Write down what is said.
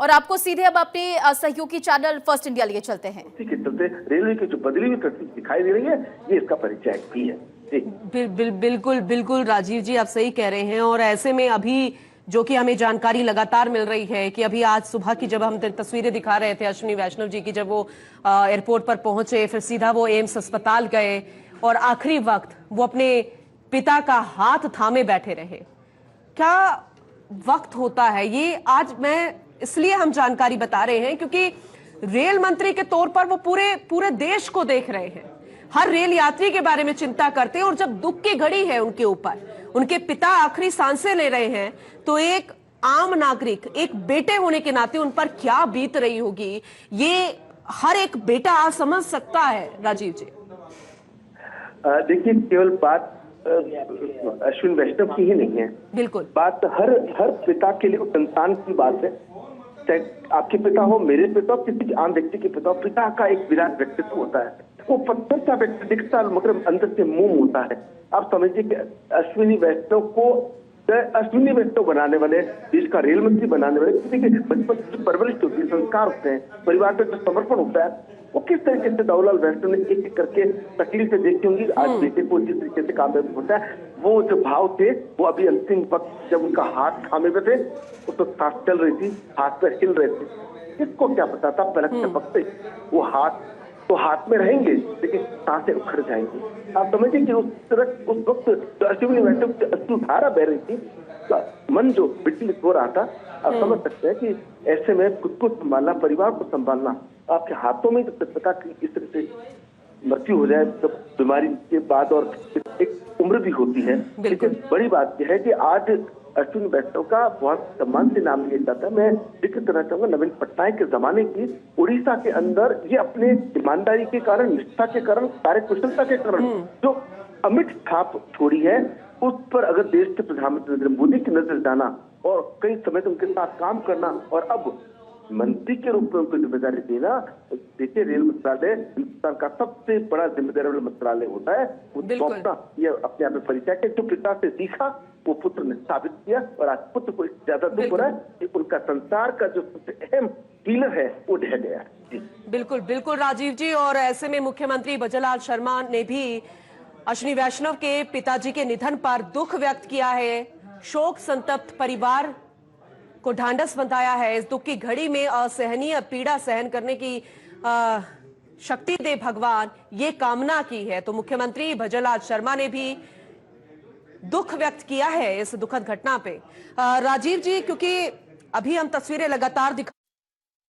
और आपको सीधे अब अपने सहयोगी चैनल फर्स्ट इंडिया लिए चलते हैं। इसी के चलते रेलवे की जो बदली हुई तस्वीर दिखाई दे रही है, ये इसका परिचय भी है। बिल्कुल बिल्कुल राजीव जी, आप सही कह रहे हैं। और ऐसे में अभी जो कि हमें जानकारी लगातार मिल रही है कि अभी आज सुबह की जब हम तस्वीरें दिखा रहे थे अश्विनी वैष्णव जी की, जब वो एयरपोर्ट पर पहुंचे, फिर सीधा वो एम्स अस्पताल गए और आखिरी वक्त वो अपने पिता का हाथ थामे बैठे रहे। क्या वक्त होता है ये। आज मैं इसलिए हम जानकारी बता रहे हैं क्योंकि रेल मंत्री के तौर पर वो पूरे देश को देख रहे हैं, हर रेल यात्री के बारे में चिंता करते हैं। और जब दुख की घड़ी है उनके ऊपर, उनके पिता आखिरी सांसें ले रहे हैं, तो एक आम नागरिक, एक बेटे होने के नाते उन पर क्या बीत रही होगी, ये हर एक बेटा आज समझ सकता है। राजीव जी, देखिए, केवल बात अश्विन वैष्णव की ही नहीं है, बिल्कुल बात हर पिता के लिए, उस इंसान की बात है। चाहे आपके पिता हो, मेरे पिता हो, किसी आम व्यक्ति के पिता हो, पिता का एक विराट व्यक्तित्व होता है। वो पत्थर सा व्यक्ति दिखता है मगर अंदर से मोम होता है। आप समझिए कि अश्विनी वैष्णव बनाने वाले, देश का रेल मंत्री बनाने वाले, किसी के बचपन की परवरिश होती है, संस्कार होते हैं, परिवार पे जो समर्पण होता है, वो किस तरीके से दाऊलाल वैष्णव ने एक एक करके तकलीफें देखी होंगी। आज बेटे को जिस तरीके से कामयाब होता है, वो जो भाव थे, वो अभी अंतिम वक्त जब उनका हाथ थामे पे थे, वो तो सांस चल रही थी, हाथ पे हिल रहे थे। किसको क्या पता था पलक झपकते वो हाथ में रहेंगे, लेकिन सांसें उखड़ जाएंगी। आप समझिए कि उस वक्त अश्विनी वैष्णव की अश्रुधारा बह रही थी, मन जो विचलित हो रहा था। आप समझ सकते हैं कि ऐसे में खुद को संभालना, परिवार को संभालना आपके हाथों में। जब पिता की इस तरह से मृत्यु हो जाए, जब बीमारी के बाद, और एक उम्र भी होती है, लेकिन बड़ी बात यह है कि आज अश्विनी वैष्णव का बहुत सम्मान से नाम लिया जाता है। मैं जिक्र करना चाहूंगा नवीन पटनायक के जमाने की। उड़ीसा के अंदर ये अपने ईमानदारी के कारण, निष्ठा के कारण, कार्यकुशलता के कारण जो अमिट छाप छोड़ी है, उस पर अगर देश के प्रधानमंत्री नरेंद्र मोदी की नजर जाना और कई समय से उनके साथ काम करना और अब मंत्री के रूप में उनको जिम्मेदारी देना। देखिए, रेल मंत्रालय हिंदुस्तान का सबसे बड़ा जिम्मेदारी वाला मंत्रालय होता है। ये अपने आप में परिचय है। जो पिता से सीखा वो पुत्र ने साबित किया, और आज पुत्र को ज्यादा दुख हो रहा है कि उनका संसार का जो सबसे अहम पिलर है वो ढह गया है। बिल्कुल बिल्कुल राजीव जी। और ऐसे में मुख्यमंत्री भजनलाल शर्मा ने भी अश्विनी वैष्णव के पिताजी के निधन पर दुख व्यक्त किया है, शोक संतप्त परिवार को ढांढस बंधाया है। इस दुख की घड़ी में असहनीय पीड़ा सहन करने की शक्ति दे भगवान, ये कामना की है। तो मुख्यमंत्री भजनलाल शर्मा ने भी दुख व्यक्त किया है इस दुखद घटना पे। राजीव जी, क्योंकि अभी हम तस्वीरें लगातार दिखा